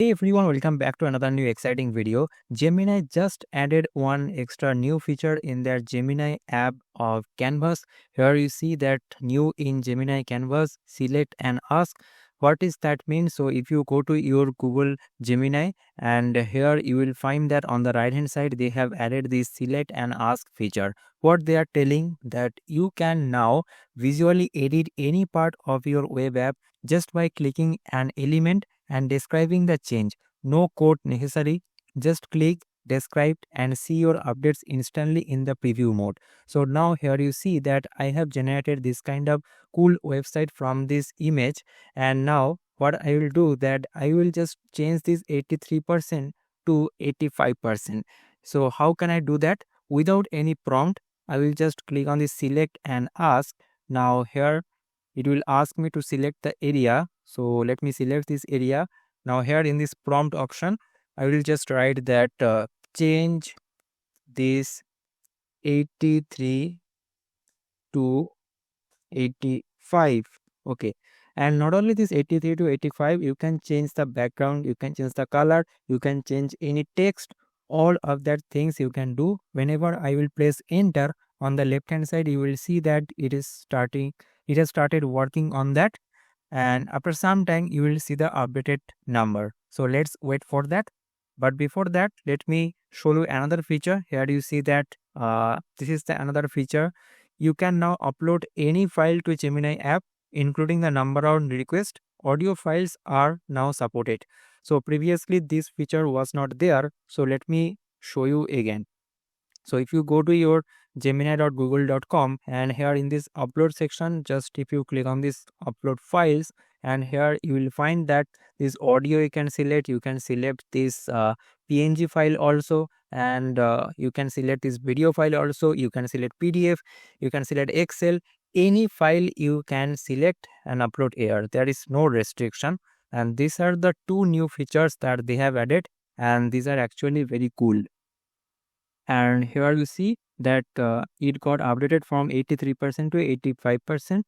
Hey everyone, welcome back to another new exciting video. Gemini just added one extra new feature in their Gemini app of Canvas. Here you see that new in Gemini Canvas, select and ask. What is that mean? So if you go to your Google Gemini, and here you will find that on the right hand side they have added this select and ask feature. What they are telling that you can now visually edit any part of your web app just by clicking an element and describing the change. No code necessary. Just click, describe and see your updates instantly in the preview mode. So now here you see that I have generated this kind of cool website from this image, and now what I will do that I will just change this 83% to 85%. So how can I do that? Without any prompt, I will just click on this select and ask. Now here it will ask me to select the area. So let me select this area. Now here in this prompt option, I will just write that change this 83 to 85. Okay. And not only this 83 to 85, you can change the background, you can change the color, you can change any text. All of that things you can do. Whenever I will press enter on the left hand side, you will see that it has started working on that, and after some time you will see the updated number. So let's wait for that. But before that, let me show you another feature. Here you see that this is the another feature. You can now upload any file to Gemini app, including the number of requests. Audio files are now supported. So previously this feature was not there. So let me show you again. So if you go to your gemini.google.com, and here in this upload section, just if you click on this upload files, and here you will find that this audio you can select this PNG file also, and you can select this video file also, you can select PDF, you can select Excel, any file you can select and upload here. There is no restriction, and these are the two new features that they have added, and these are actually very cool. And here you see that it got updated from 83% to 85%,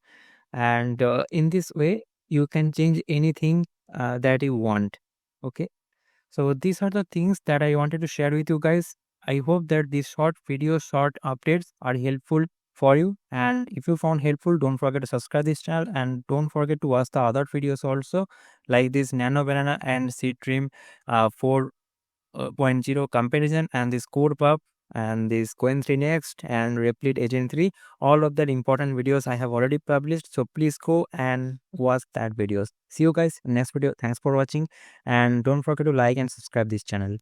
and in this way you can change anything that you want. Okay, so these are the things that I wanted to share with you guys. I hope that these short updates are helpful for you, and if you found helpful, don't forget to subscribe this channel, and don't forget to watch the other videos also, like this nano banana and seed dream 4.0 comparison, and this code pub, and this coin 3 next, and replit agent 3. All of that important videos I have already published, so please go and watch that videos. See you guys in next video. Thanks for watching, and don't forget to like and subscribe this channel.